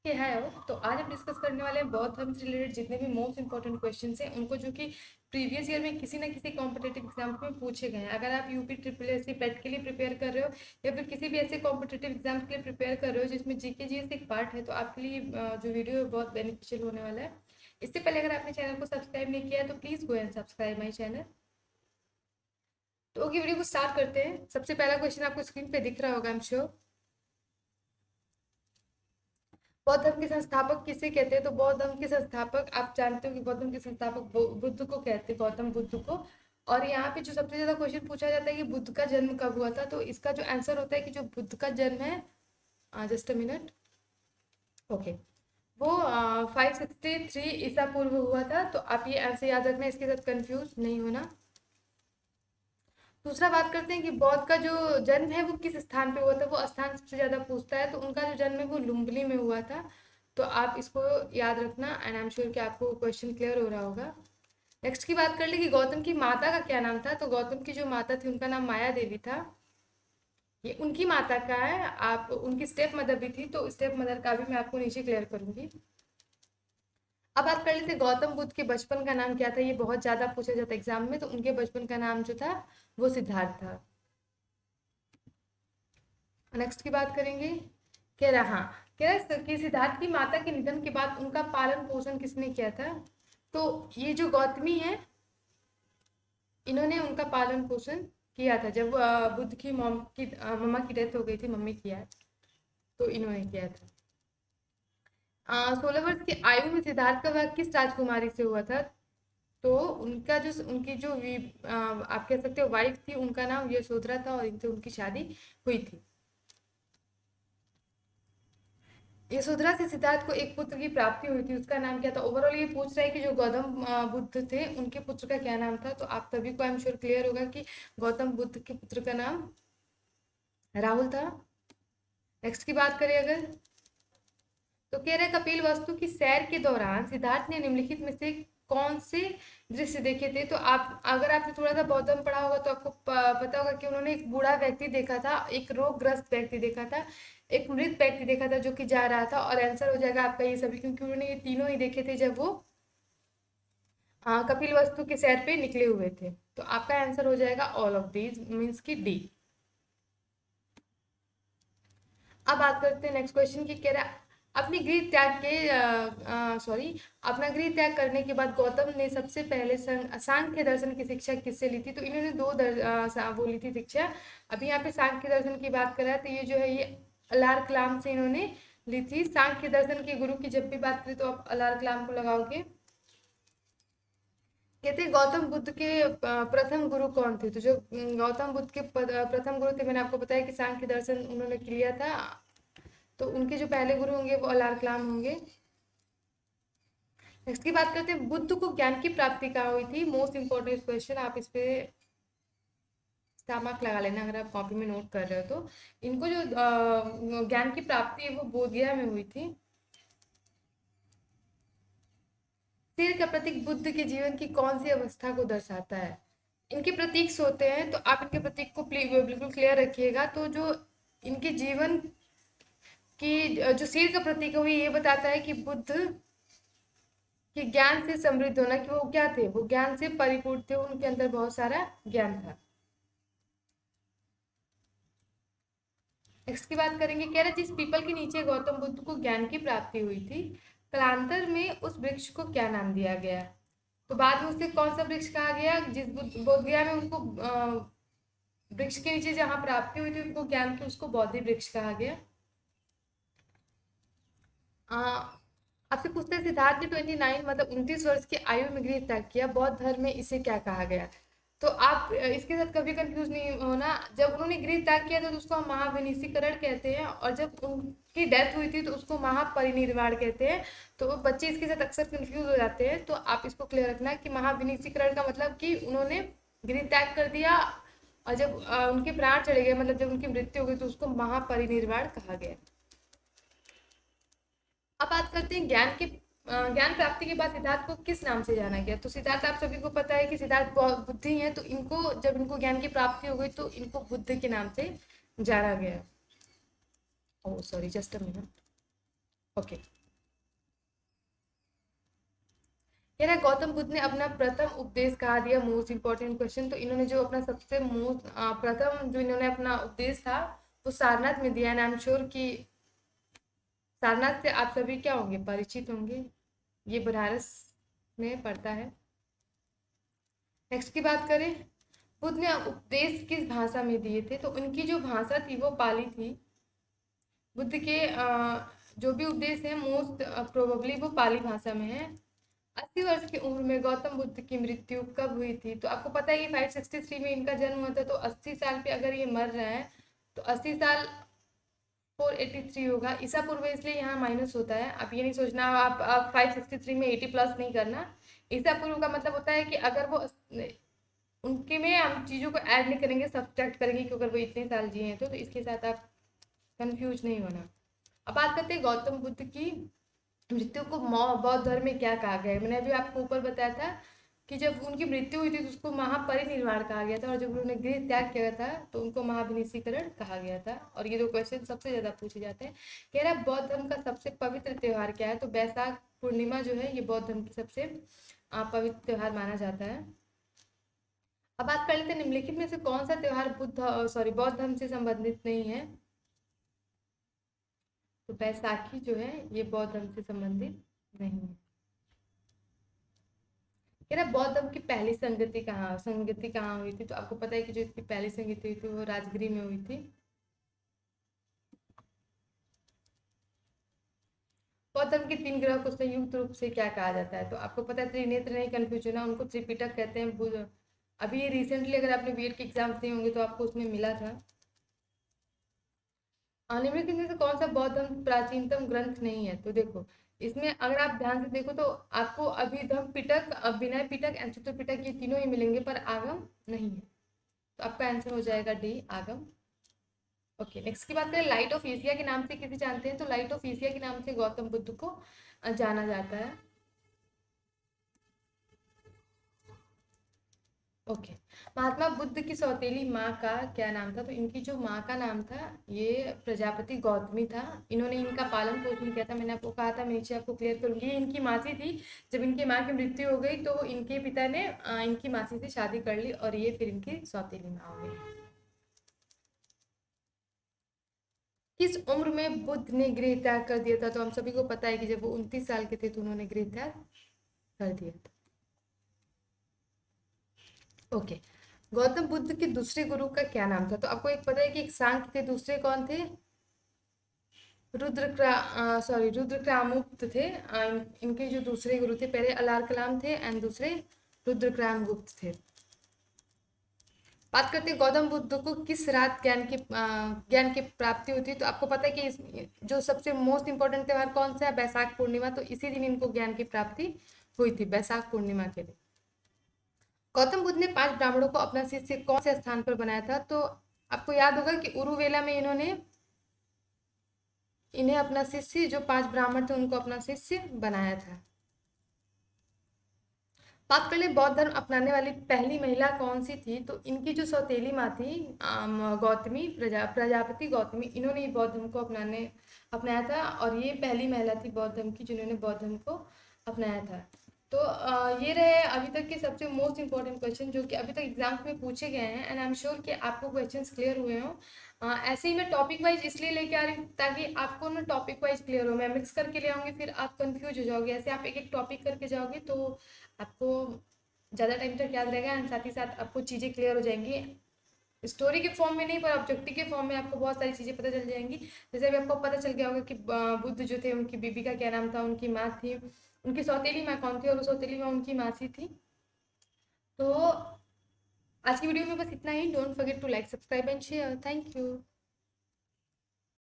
कि है वो। तो आज हम डिस्कस करने वाले हैं बौद्ध धर्म से रिलेटेड जितने भी मोस्ट इंपॉर्टेंट क्वेश्चन हैं उनको, जो कि प्रीवियस ईयर में किसी ना किसी कॉम्पिटेटिव एग्जाम में पूछे गए हैं। अगर आप यूपी ट्रिपल एस सी पेट के लिए प्रिपेयर कर रहे हो या फिर किसी भी ऐसे कॉम्पिटेटिव एग्जाम के लिए प्रिपेयर कर रहे हो जिसमें जीके जीएस एक पार्ट है, तो आपके लिए जो वीडियो है बहुत बेनिफिशियल होने वाला है। इससे पहले अगर आपने चैनल को सब्सक्राइब नहीं किया है तो please go and subscribe my channel. तो ओके, वीडियो को स्टार्ट करते हैं। सबसे पहला क्वेश्चन आपको स्क्रीन पे दिख रहा होगा, आई एम श्योर। बौद्ध धर्म के संस्थापक किसे कहते हैं? तो बौद्ध धर्म के संस्थापक आप जानते हो कि बौद्ध धर्म के संस्थापक बुद्ध को कहते हैं, गौतम बुद्ध को। और यहाँ पे जो सबसे ज्यादा क्वेश्चन पूछा जाता है कि बुद्ध का जन्म कब हुआ था, तो इसका जो आंसर होता है कि जो बुद्ध का जन्म है, जस्ट अ मिनट, ओके, वो 563 ईसा पूर्व हुआ था। तो आप ये आंसर याद रखना, इसके साथ कंफ्यूज नहीं होना। दूसरा बात करते हैं कि बौद्ध का जो जन्म है वो किस स्थान पे हुआ था, वो स्थान सबसे ज्यादा पूछता है। तो उनका जो जन्म है वो लुम्बिनी में हुआ था। तो आप इसको याद रखना एंड आई एम श्योर कि आपको क्वेश्चन क्लियर हो रहा होगा। नेक्स्ट की बात कर ले कि गौतम की माता का क्या नाम था। तो गौतम की जो माता थी उनका नाम माया देवी था। ये उनकी माता का है, आप उनकी स्टेप मदर भी थी, तो स्टेप मदर का भी मैं आपको नीचे क्लियर करूंगी। अब बात कर लेते हैं गौतम बुद्ध के बचपन का नाम क्या था। ये बहुत ज्यादा पूछा जाता है एग्जाम में। तो उनके बचपन का नाम जो था वो सिद्धार्थ था। नेक्स्ट की बात करेंगे, कह रहा हाँ, कह रहा कि सिद्धार्थ की माता के निधन के बाद उनका पालन पोषण किसने किया था। तो ये जो गौतमी है, इन्होंने उनका पालन पोषण किया था। जब बुद्ध की मम्मा की डेथ हो गई थी, मम्मी की याद, तो इन्होंने किया था। 16 वर्ष की आयु में सिद्धार्थ का विवाह किस राजकुमारी से हुआ था। तो उनका जो उनकी जो आप कह सकते हो वाइफ थी, उनका नाम यशोधरा था और इनसे उनकी शादी हुई थी। यशोधरा से सिद्धार्थ को एक पुत्र की प्राप्ति हुई थी, उसका नाम क्या था। ओवरऑल ये पूछ रहा है कि जो गौतम बुद्ध थे उनके पुत्र का क्या नाम था। तो आप सभी को आई एम श्योर क्लियर होगा कि गौतम बुद्ध के पुत्र का नाम राहुल था। नेक्स्ट की बात करें अगर, तो कह रहे कपिल वस्तु की सैर के दौरान सिद्धार्थ ने निम्नलिखित में से कौन से दृश्य देखे थे। तो आप अगर आपने थोड़ा सा बौद्ध धर्म पढ़ा होगा तो आपको पता होगा कि उन्होंने एक बूढ़ा व्यक्ति देखा था, एक रोगग्रस्त व्यक्ति देखा था, एक मृत व्यक्ति देखा था जो कि जा रहा था। और आंसर हो जाएगा आपका ये सभी, क्योंकि उन्होंने ये तीनों ही देखे थे जब वो कपिल वस्तु के सैर पे निकले हुए थे। तो आपका आंसर हो जाएगा ऑल ऑफ दीज, मीन्स की डी। अब बात करते हैं नेक्स्ट क्वेश्चन की, कह रहा अपनी गृह त्याग के सॉरी अपना गृह त्याग करने के बाद गौतम ने सबसे पहले सांख्य दर्शन की शिक्षा किससे ली थी। तो इन्होंने वो ली थी शिक्षा। अभी यहाँ पे सांख्य दर्शन की बात कर रहा है, तो ये जो है ये अलार कलाम से इन्होंने ली थी। सांख्य दर्शन के गुरु की जब भी बात करें तो आप अलार कलाम को लगाओगे। कहते हैं गौतम बुद्ध के प्रथम गुरु कौन थे। तो जो गौतम बुद्ध के प्रथम गुरु थे, मैंने आपको बताया कि सांख्य दर्शन उन्होंने किया था। तो उनके जो पहले गुरु होंगे वो अलार कलाम होंगे। नेक्स्ट की बात करते हैं, बुद्ध को ज्ञान की प्राप्ति कहाँ हुई थी। मोस्ट इंपॉर्टेंट क्वेश्चन, आप इस पे स्टार मार्क लगा लेना अगर आप कॉपी में नोट कर रहे हो तो। इनको जो ज्ञान की प्राप्ति है वो बोधगया में हुई थी। सिर का प्रतीक बुद्ध के जीवन की कौन सी अवस्था को दर्शाता है। इनके प्रतीक होते हैं, तो आप इनके प्रतीक को बिल्कुल क्लियर रखिएगा। तो जो इनके जीवन की जो सिर का प्रतीक है वो ये बताता है कि बुद्ध कि ज्ञान से समृद्ध होना, कि वो क्या थे, वो ज्ञान से परिपूर्ण थे, उनके अंदर बहुत सारा ज्ञान था। नेक्स्ट की बात करेंगे, कह रहे जिस पीपल के नीचे गौतम बुद्ध को ज्ञान की प्राप्ति हुई थी, कालांतर में उस वृक्ष को क्या नाम दिया गया। तो बाद में उसे कौन सा वृक्ष कहा गया, जिस बोध गया में उनको वृक्ष के नीचे जहाँ प्राप्ति हुई थी उनको ज्ञान की, उसको बौद्धि वृक्ष कहा गया। आपसे पूछते हैं, सिद्धार्थ ने 29 मतलब 29 वर्ष की आयु में गृह त्याग किया, बौद्ध धर्म में इसे क्या कहा गया। तो आप इसके साथ कभी कंफ्यूज नहीं होना। जब उन्होंने गृह त्याग किया था तो उसको हम महाविनिशीकरण कहते हैं, और जब उनकी डेथ हुई थी तो उसको महापरिनिर्वाण कहते हैं। तो बच्चे इसके साथ अक्सर कंफ्यूज हो जाते हैं। तो आप इसको क्लियर रखना कि महाविनिशीकरण का मतलब कि उन्होंने गृह त्याग कर दिया, और जब उनके प्राण चले गए, मतलब जब उनकी मृत्यु हो गई, तो उसको महापरिनिर्वाण कहा गया। अब बात करते हैं ज्ञान प्राप्ति के बाद सिद्धार्थ को किस नाम से जाना गया। तो सिद्धार्थ आप सभी को पता है कि सिद्धार्थ बुद्धि है, तो इनको जब इनको ज्ञान की प्राप्ति हो गई तो इनको बुद्ध के नाम से जाना गया। Oh sorry, just a minute, okay. कह रहा है गौतम बुद्ध ने अपना प्रथम उपदेश कहा दिया, मोस्ट इंपॉर्टेंट क्वेश्चन। तो इन्होंने जो अपना सबसे मोस्ट प्रथम जो इन्होंने अपना उपदेश था वो सारनाथ में दिया। एंड आई एम श्योर कि सारनाथ से आप सभी क्या होंगे, परिचित होंगे, ये बनारस में पड़ता है। नेक्स्ट की बात करें, बुद्ध ने उपदेश किस भाषा में दिए थे, तो उनकी जो भाषा थी वो पाली थी। बुद्ध के जो भी उपदेश है मोस्ट प्रोबेबली वो पाली भाषा में है। 80 वर्ष की उम्र में गौतम बुद्ध की मृत्यु कब हुई थी, तो आपको पता है कि 563 में इनका जन्म हुआ था। तो 80 साल पे अगर ये मर रहे हैं तो 80 साल 483 होगा। ईसा पूर्व इसलिए यहाँ माइनस होता है। आप ये नहीं सोचना आप 563 में 80 प्लस नहीं करना। ईसा पूर्व का मतलब होता है कि अगर वो उनके में हम चीज़ों को ऐड नहीं करेंगे, सब्ट्रैक्ट करेंगे कि अगर वो इतने साल जिए हैं तो इसके साथ आप कंफ्यूज नहीं होना। अब बात करते हैं गौतम बुद्ध की मृत्यु को बौद्ध धर्म में क्या कहा गया है। मैंने अभी आपको ऊपर बताया था कि जब उनकी मृत्यु हुई थी तो उसको महापरिनिर्वाण कहा गया था, और जब उन्होंने गृह त्याग किया था तो उनको महाविनिशीकरण कहा गया था। और ये दो क्वेश्चन सबसे ज्यादा पूछे जाते हैं। कह रहा है बौद्ध धर्म का सबसे पवित्र त्योहार क्या है, तो बैसाख पूर्णिमा जो है ये बौद्ध धर्म की सबसे पवित्र त्योहार माना जाता है। अब बात कर लेते हैं निम्नलिखित में से कौन सा त्योहार बौद्ध धर्म से संबंधित नहीं है। तो बैसाखी जो है ये बौद्ध धर्म से संबंधित नहीं है। कह रहा बौद्ध धर्म की पहली संगति कहाँ हुई थी, तो आपको पता है कि जो इसकी पहली संगति हुई थी वो राजगिरी में हुई थी। बौद्ध धर्म के 3 ग्रह को संयुक्त रूप से क्या कहा जाता है, तो आपको पता है त्रिनेत्र, नहीं कंफ्यूज होना, उनको त्रिपिटक कहते हैं। अभी ये रिसेंटली अगर आपने बीएड के एग्जाम दिए होंगे तो आपको उसमें मिला था। निम्नलिखित में से कौन सा बौद्ध धर्म प्राचीनतम ग्रंथ नहीं है, तो देखो इसमें अगर आप ध्यान से देखो तो आपको अभिधम पिटक, विनय पिटक एंड चतुर पिटक ये तीनों ही मिलेंगे पर आगम नहीं है। तो आपका आंसर हो जाएगा डी, आगम। ओके, नेक्स्ट की बात करें, लाइट ऑफ एशिया के नाम से किसे जानते हैं, तो लाइट ऑफ एशिया के नाम से गौतम बुद्ध को जाना जाता है। ओके, महात्मा बुद्ध की सौतेली माँ का क्या नाम था, तो इनकी जो माँ का नाम था ये प्रजापति गौतमी था। इन्होंने इनका पालन पोषण किया था। मैंने आपको कहा था, मैं नीचे आपको क्लियर करूंगी। इनकी मासी थी, जब इनकी माँ की मृत्यु हो गई तो इनके पिता ने इनकी मासी से शादी कर ली और ये फिर इनकी सौतेली माँ हो गई। किस उम्र में बुद्ध ने गृह त्याग कर दिया था, तो हम सभी को पता है कि जब वो 29 साल के थे तो उन्होंने गृह त्याग कर दिया था। ओके, गौतम बुद्ध के दूसरे गुरु का क्या नाम था, तो आपको एक पता है कि एक सांख्य थे, दूसरे कौन थे, रुद्रक्रामुक्त थे। इनके जो दूसरे गुरु थे, पहले अलार कलाम थे एंड दूसरे रुद्रक्राम गुप्त थे। बात करते हैं गौतम बुद्ध को किस रात ज्ञान की प्राप्ति होती है, तो आपको पता है कि जो सबसे मोस्ट इंपॉर्टेंट त्योहार कौन सा है, बैसाख पूर्णिमा। तो इसी दिन इनको ज्ञान की प्राप्ति हुई थी, बैसाख पूर्णिमा के दिन। गौतम बुद्ध ने 5 ब्राह्मणों को अपना शिष्य कौन से स्थान पर बनाया था, तो आपको याद होगा कि उरुवेला में इन्हें अपना शिष्य, जो 5 ब्राह्मण थे उनको अपना शिष्य बनाया था। बात कर ले बौद्ध धर्म अपनाने वाली पहली महिला कौन सी थी, तो इनकी जो सौतेली माँ थी गौतमी, प्रजापति गौतमी, इन्होंने ये बौद्ध धर्म को अपनाया था और ये पहली महिला थी बौद्ध धर्म की जिन्होंने बौद्ध धर्म को अपनाया था। तो ये रहे अभी तक के सबसे मोस्ट इंपॉर्टेंट क्वेश्चन जो कि अभी तक एग्जाम्स में पूछे गए हैं। एंड आई एम श्योर कि आपको क्वेश्चंस क्लियर हुए हों। ऐसे ही मैं टॉपिक वाइज इसलिए लेके आ रही हूँ ताकि आपको ना टॉपिक वाइज क्लियर हो। मैं मिक्स करके ले आऊँगी फिर आप कंफ्यूज हो जाओगे। ऐसे आप एक एक टॉपिक करके जाओगे तो आपको ज़्यादा टाइम तक याद रहेगा एंड साथ ही साथ आपको चीज़ें क्लियर हो जाएंगी। स्टोरी के फॉर्म में नहीं पर ऑब्जेक्टिव के फॉर्म में आपको बहुत सारी चीज़ें पता चल जाएंगी। जैसे अभी आपको पता चल गया होगा कि बुद्ध जो थे उनकी बीबी का क्या नाम था, उनकी माँ थी, उनकी सौतेली माँ कौन थी और उस सौतेली माँ उनकी मासी थी। तो आज की वीडियो में बस इतना ही। Don't forget to like, subscribe and share. Thank you.